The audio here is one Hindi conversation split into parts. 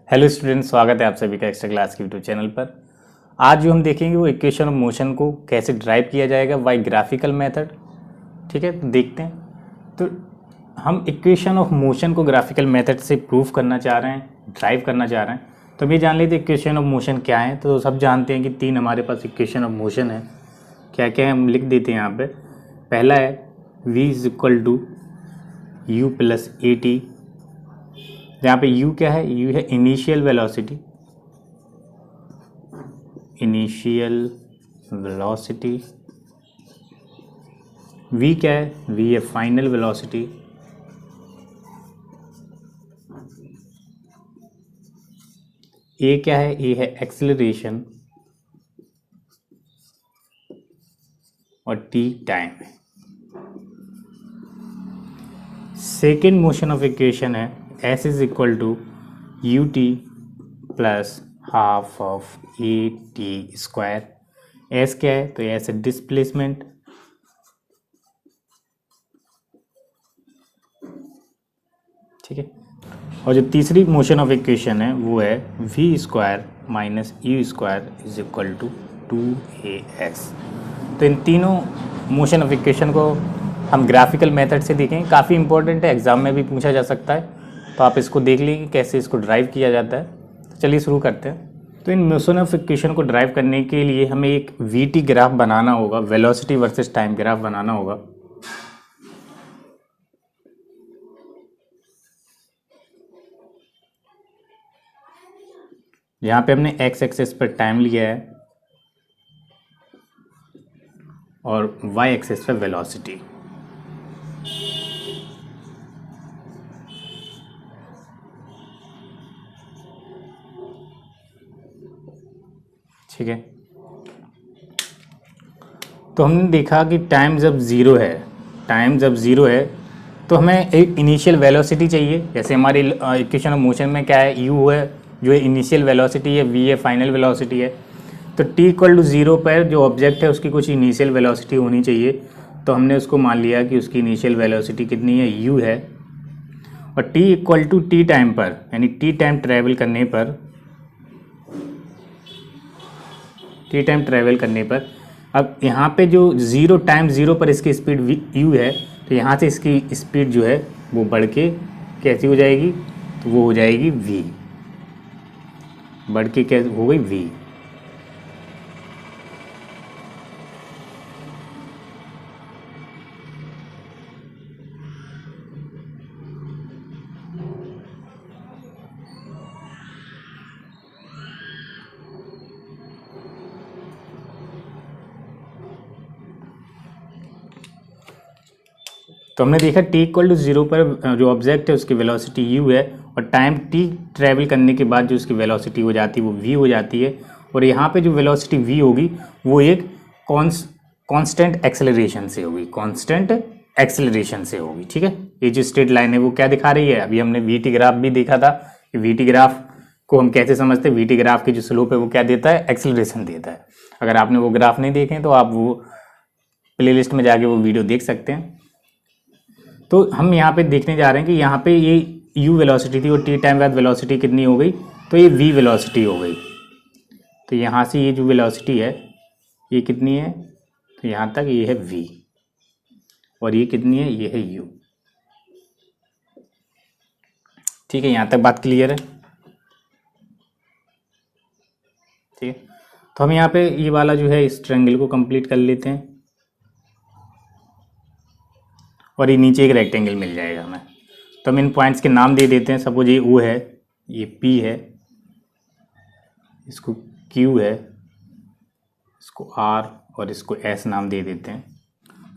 हेलो स्टूडेंट, स्वागत है आप सभी का एक्स्ट्रा क्लास के यूट्यूब चैनल पर। आज जो हम देखेंगे वो इक्वेशन ऑफ मोशन को कैसे ड्राइव किया जाएगा बाय ग्राफिकल मेथड। ठीक है, तो देखते हैं। तो हम इक्वेशन ऑफ मोशन को ग्राफिकल मेथड से प्रूफ करना चाह रहे हैं, ड्राइव करना चाह रहे हैं। तो अभी जान लेते इक्वेशन ऑफ मोशन क्या है। तो सब जानते हैं कि तीन हमारे पास इक्वेशन ऑफ मोशन है। क्या क्या है हम लिख देते हैं यहाँ पे। पहला है v is equal to u plus a t. यहाँ पे u क्या है? u है इनिशियल वेलोसिटी, v क्या है? v है फाइनल वेलोसिटी, a क्या है? a है एक्सेलरेशन और t टाइम है। सेकेंड मोशन ऑफ इक्वेशन है s is equal to u t plus half of a t square. s क्या है? तो s है डिस्प्लेसमेंट, ठीक है। और जो तीसरी मोशन ऑफ इक्वेशन है वो है v square minus u square is equal to 2as। तो इन तीनों मोशन ऑफ इक्वेशन को हम ग्राफिकल मेथड से देखेंगे। काफ़ी इंपॉर्टेंट है, एग्जाम में भी पूछा जा सकता है। तो आप इसको देख लीजिए कैसे इसको ड्राइव किया जाता है। तो चलिए शुरू करते हैं। तो इन मोशन ऑफ इक्वेशन को ड्राइव करने के लिए हमें एक वी टी ग्राफ बनाना होगा, वेलोसिटी वर्सेस टाइम ग्राफ बनाना होगा। यहाँ पे हमने एक्स एक्सेस पर टाइम लिया है और वाई एक्सेस पर वेलोसिटी। ठीक है, तो हमने देखा कि टाइम जब ज़ीरो है, तो हमें एक इनिशियल वेलोसिटी चाहिए। जैसे हमारी इक्वेशन ऑफ मोशन में क्या है? u है जो इनिशियल वेलोसिटी है, v है फाइनल वेलोसिटी है। तो t इक्वल टू 0 पर जो ऑब्जेक्ट है उसकी कुछ इनिशियल वेलोसिटी होनी चाहिए। तो हमने उसको मान लिया कि उसकी इनिशियल वेलोसिटी कितनी है? u है। और t equal to t time पर, यानी t टाइम ट्रैवल करने पर अब यहाँ पे जो टाइम ज़ीरो पर इसकी स्पीड u है, तो यहाँ से इसकी स्पीड जो है वो बढ़ के कैसी हो जाएगी? तो वो हो जाएगी v, बढ़ के कैसे हो गई? v। तो हमने देखा t इक्वल टू 0 पर जो ऑब्जेक्ट है उसकी वेलोसिटी u है और टाइम t ट्रैवल करने के बाद जो उसकी वेलोसिटी हो जाती है वो v हो जाती है। और यहाँ पे जो वेलोसिटी v होगी वो एक कांस्टेंट एक्सेलरेशन से होगी, ठीक है। ये जो स्ट्रेट लाइन है वो क्या दिखा रही है? अभी हमने वी टी ग्राफ भी देखा था कि वी टी ग्राफ को हम कैसे समझते हैं। वी टी ग्राफ की जो स्लोप है वो क्या देता है? एक्सेलरेशन देता है। अगर आपने वो ग्राफ नहीं देखे तो आप वो प्लेलिस्ट में जाके वो वीडियो देख सकते हैं। तो हम यहाँ पे देखने जा रहे हैं कि यहाँ पे ये u वेलोसिटी थी और t टाइम बाद वेलोसिटी कितनी हो गई? तो ये v वेलोसिटी हो गई। तो यहाँ से ये जो वेलोसिटी है ये कितनी है? तो यहाँ तक ये है v और ये कितनी है? ये है u। ठीक है, यहाँ तक बात क्लियर है। ठीक है, तो हम यहाँ पे ये वाला जो है इस ट्रायंगल को कंप्लीट कर लेते हैं और ये नीचे एक रेक्टेंगल मिल जाएगा हमें। तो हम इन पॉइंट्स के नाम दे देते हैं। सपोज ये O है, ये P है, इसको Q है, इसको R और इसको S नाम दे देते हैं।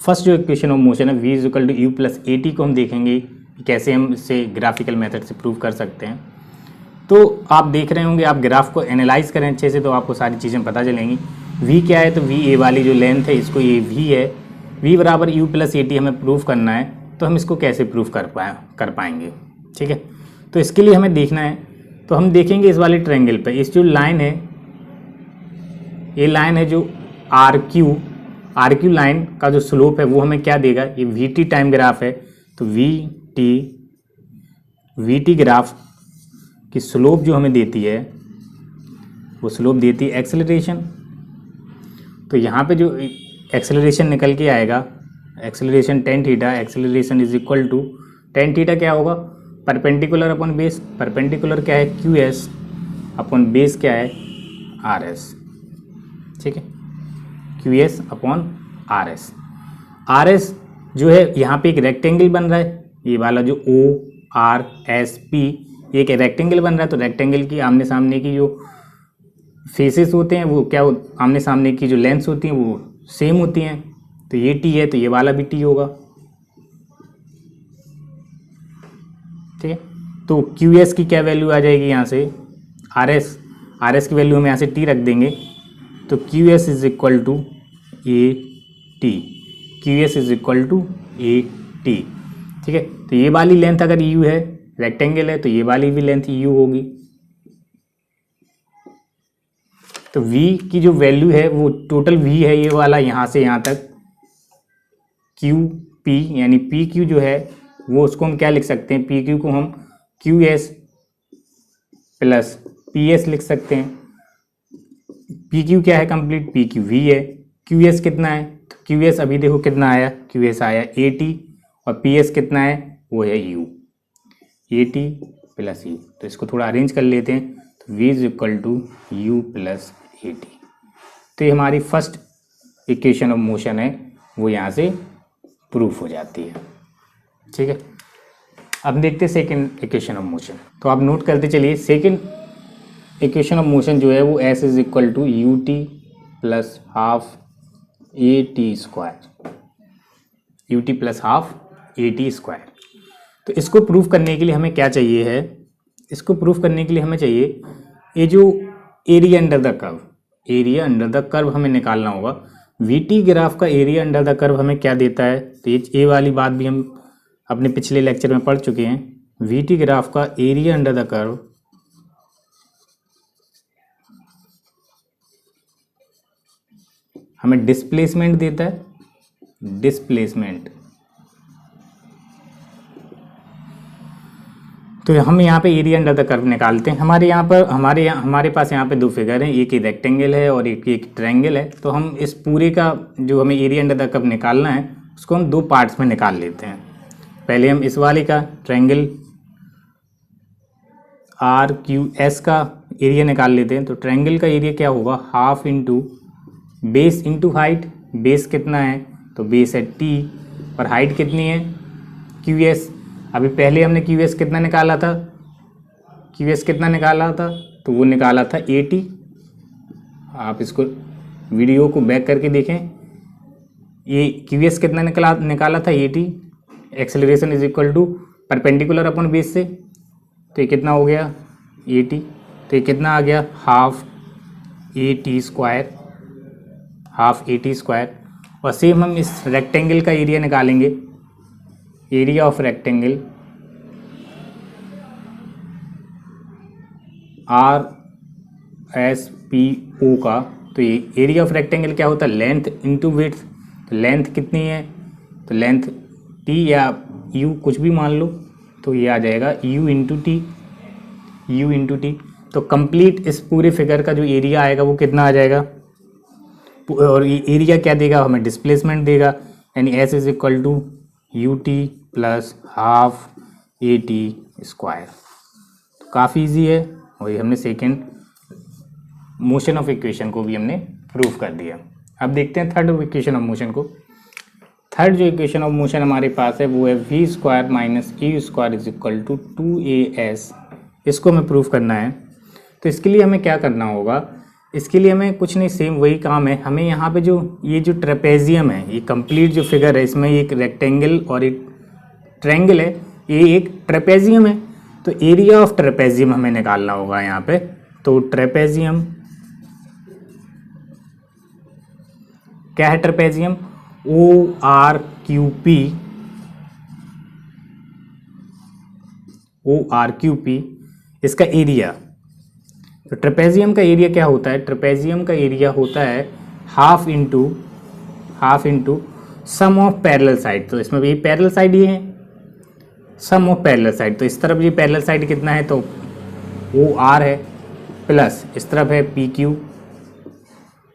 फर्स्ट जो इक्वेशन ऑफ मोशन है v is equal to u plus a t को हम देखेंगे कैसे हम इसे ग्राफिकल मेथड से प्रूव कर सकते हैं। तो आप देख रहे होंगे, आप ग्राफ को एनालाइज करें अच्छे से तो आपको सारी चीज़ें पता चलेंगी। v क्या है? तो v ए वाली जो लेंथ है इसको ये v है। v बराबर u प्लस ए टी हमें प्रूफ करना है। तो हम इसको कैसे प्रूफ कर पाएंगे? ठीक है, तो इसके लिए हमें देखना है। तो हम देखेंगे इस वाले ट्रायंगल पे, इस जो लाइन है, ये लाइन है जो आर क्यू लाइन का जो स्लोप है वो हमें क्या देगा? ये वी टी टाइम ग्राफ है। तो वी टी ग्राफ कि स्लोप जो हमें देती है वो स्लोप देती है एक्सेलरेशन। तो यहाँ पे जो एक्सेलरेशन निकल के आएगा, acceleration tan theta, acceleration is equal to tan theta क्या होगा, परपेंडिकुलर अपॉन बेस। परपेंडिकुलर क्या है, क्यू एस अपॉन बेस क्या है, आर एस। ठीक है, Q s upon r S. R S जो है यहाँ पे एक रेक्टेंगल बन रहा है, ये वाला जो ओ आर एस पी, एक रेक्टेंगल बन रहा है। तो रेक्टेंगल की आमने सामने की जो फेसेस होते हैं वो क्या, आमने सामने की जो लेंथ्स होती हैं वो सेम होती हैं। तो ये टी है तो ये वाला भी टी होगा। ठीक है, तो क्यू एस की क्या वैल्यू आ जाएगी यहाँ से, आर एस की वैल्यू हम यहाँ से टी रख देंगे। तो q s is equal to a t, q s is equal to a t. ठीक है, तो ये वाली लेंथ अगर यू है, रेक्टेंगल है, तो ये वाली भी लेंथ यू होगी। तो v की जो वैल्यू है वो टोटल v है ये वाला यहाँ से यहाँ तक, क्यू पी यानी पी क्यू जो है वो उसको हम क्या लिख सकते हैं, पी क्यू को हम Q S plus P S लिख सकते हैं। पी क्यू क्या है कंप्लीट, पी क्यू वी है, क्यू एस कितना है, तो क्यू एस अभी देखो कितना आया, क्यू एस आया ए टी, और पी एस कितना है वो है u, a t plus u. तो इसको थोड़ा अरेंज कर लेते हैं, तो v is equal to u plus a t. तो ये हमारी फर्स्ट इक्वेशन ऑफ मोशन है वो यहाँ से प्रूफ हो जाती है। ठीक है, अब देखते हैं सेकेंड इक्वेशन ऑफ मोशन। तो आप नोट करते चलिए, सेकेंड इक्वेशन ऑफ मोशन जो है वो s is equal to u t plus half a t square, u t plus half a t square. तो इसको प्रूफ करने के लिए हमें क्या चाहिए है, इसको प्रूफ करने के लिए हमें चाहिए ये जो area under the curve, area under the curve हमें निकालना होगा। वी टी ग्राफ का एरिया अंडर द कर्व हमें क्या देता है, तो ये वाली बात भी हम अपने पिछले लेक्चर में पढ़ चुके हैं। वी टी ग्राफ का एरिया अंडर द कर्व हमें डिस्प्लेसमेंट देता है, डिस्प्लेसमेंट। तो हम यहाँ पे एरिया अंडर द कर्व निकालते हैं। हमारे पास यहाँ पे दो फिगर हैं, एक रेक्टेंगल है और एक ट्रायंगल है। तो हम इस पूरे का जो हमें एरिया अंडर द कर्व निकालना है उसको हम दो पार्ट्स में निकाल लेते हैं। पहले हम इस वाले का ट्रायंगल आर क्यू एस का एरिया निकाल लेते हैं। तो ट्रायंगल का एरिया क्या होगा, half into base into height. Base कितना है, तो बेस है टी और हाइट कितनी है क्यू एस। अभी पहले हमने क्यू एस कितना निकाला था, क्यू एस कितना निकाला था, तो वो निकाला था ए टी। आप इसको वीडियो को बैक करके देखें, ये क्यू एस कितना निकाला था a t. Acceleration is equal to perpendicular upon base से, तो ये कितना हो गया ए टी। तो ये कितना आ गया, half a t square, half a t square. और सेम हम इस रेक्टेंगल का एरिया निकालेंगे, area of rectangle r s p o का। तो ये एरिया ऑफ रेक्टेंगल क्या होता है, लेंथ इंटू विड्थ। तो लेंथ कितनी है, तो लेंथ टी या यू कुछ भी मान लो, तो ये आ जाएगा you into T, you into T. तो कंप्लीट इस पूरे फिगर का जो एरिया आएगा वो कितना आ जाएगा, और ये एरिया क्या देगा हमें, डिस्प्लेसमेंट देगा। यानी s is equal to u t plus half a t square. तो काफ़ी इजी है, और ये हमने सेकेंड मोशन ऑफ इक्वेशन को भी हमने प्रूव कर दिया। अब देखते हैं थर्ड इक्वेशन ऑफ मोशन को। थर्ड जो इक्वेशन ऑफ मोशन हमारे पास है वो है v square minus e square is equal to 2as। इसको हमें प्रूव करना है। तो इसके लिए हमें क्या करना होगा, इसके लिए हमें कुछ नहीं, सेम वही काम है। हमें यहाँ पे जो ये जो ट्रेपेजियम है, ये कंप्लीट जो फिगर है, इसमें एक रेक्टेंगल और एक ट्रायंगल है, ये एक ट्रेपेजियम है। तो एरिया ऑफ ट्रेपेजियम हमें निकालना होगा यहाँ पे। तो ट्रेपेजियम क्या है, trapezium o r q p, o r q p इसका एरिया। तो ट्रेपेजियम का एरिया क्या होता है, ट्रेपेजियम का एरिया होता है half into sum of parallel side. तो इसमें भी पैरेलल साइड ये है, सम ऑफ पैरेलल साइड। तो इस तरफ ये पैरेलल साइड कितना है, तो ओ आर है प्लस इस तरफ है P q,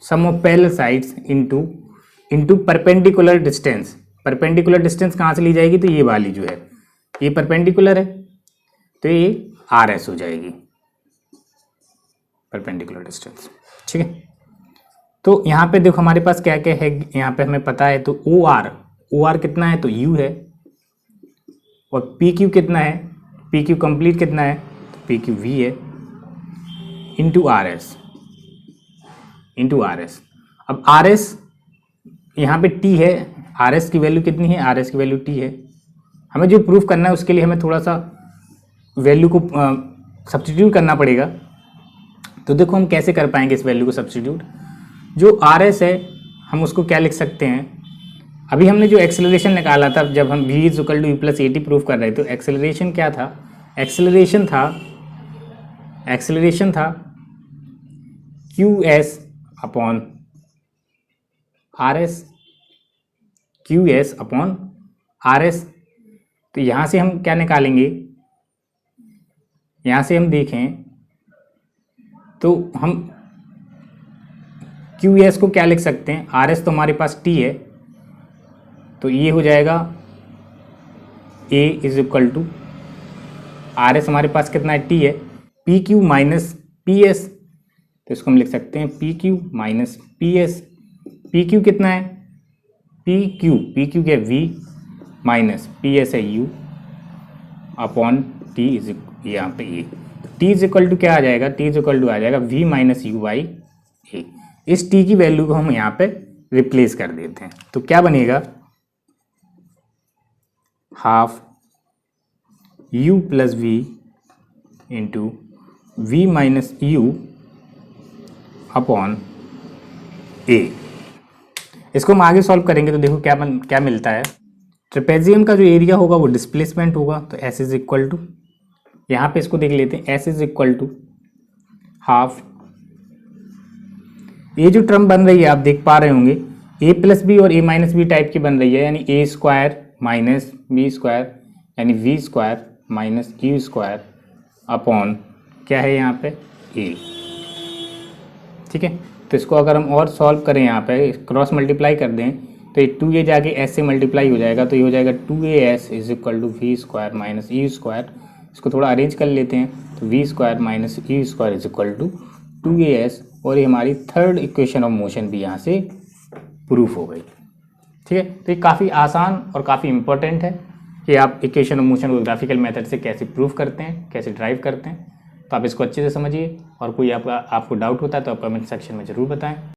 sum of parallel sides into perpendicular distance. Perpendicular distance कहाँ से ली जाएगी, तो ये वाली जो है ये परपेंडिकुलर है तो ये आर एस हो जाएगी, परपेंडिकुलर डिस्टेंस। ठीक है, तो यहाँ पे देखो हमारे पास क्या क्या है, यहाँ पे हमें पता है तो ओ आर कितना है, तो यू है, और पी क्यू कितना है, पी क्यू कंप्लीट कितना है, तो पी क्यू वी है, इंटू आर एस। अब आर एस यहाँ पे टी है, आर एस की वैल्यू कितनी है, आर एस की वैल्यू टी है। हमें जो प्रूफ करना है उसके लिए हमें थोड़ा सा वैल्यू को सब्स्टिट्यूट करना पड़ेगा। तो देखो हम कैसे कर पाएंगे इस वैल्यू को सब्स्टिट्यूट। जो आर एस है हम उसको क्या लिख सकते हैं, अभी हमने जो एक्सेलरेशन निकाला था जब हम v equal to u plus a t proof कर रहे थे, तो एक्सेलरेशन क्या था, एक्सेलरेशन था q s upon r s, q s upon r s. तो यहाँ से हम क्या निकालेंगे, यहाँ से हम देखें तो हम क्यू एस को क्या लिख सकते हैं, आर एस तो हमारे पास टी है तो ये हो जाएगा A is equal to R S हमारे पास कितना है, टी है, P Q minus P S, तो इसको हम लिख सकते हैं P Q minus P S. P Q कितना है, पी क्यू क्या है वी, माइनस पी एस है यू, अपॉन टी इज यहाँ पे A. T is equal to क्या आ जाएगा, टी इज इक्वल टू आ जाएगा वी माइनस यू बाई ए। इस टी की वैल्यू को हम यहाँ पे रिप्लेस कर देते हैं, तो क्या बनेगा, half u plus V into V minus U upon A. इसको हम आगे सॉल्व करेंगे तो देखो क्या मिलता है। ट्रेपेजियम का जो एरिया होगा वो डिस्प्लेसमेंट होगा, तो s इज इक्वल टू, यहाँ पे इसको देख लेते हैं, s is equal to half, ये जो टर्म बन रही है आप देख पा रहे होंगे a प्लस बी और a माइनस बी टाइप की बन रही है, यानी a square minus b square यानी v square minus q square upon क्या है यहाँ पे a। ठीक है, तो इसको अगर हम और सॉल्व करें, यहाँ पे क्रॉस मल्टीप्लाई कर दें तो ये 2a जाके s से मल्टीप्लाई हो जाएगा, तो ये हो जाएगा 2as is equal to v square minus u square. इसको थोड़ा अरेंज कर लेते हैं, तो v square minus u square is equal to 2as, और ये हमारी थर्ड इक्वेशन ऑफ मोशन भी यहाँ से प्रूफ हो गई। ठीक है, तो ये काफ़ी आसान और काफ़ी इंपॉर्टेंट है कि आप इक्वेशन ऑफ मोशन को ग्राफिकल मेथड से कैसे प्रूफ करते हैं, कैसे ड्राइव करते हैं। तो आप इसको अच्छे से समझिए, और कोई आपको डाउट होता है तो आप कमेंट सेक्शन में ज़रूर बताएं।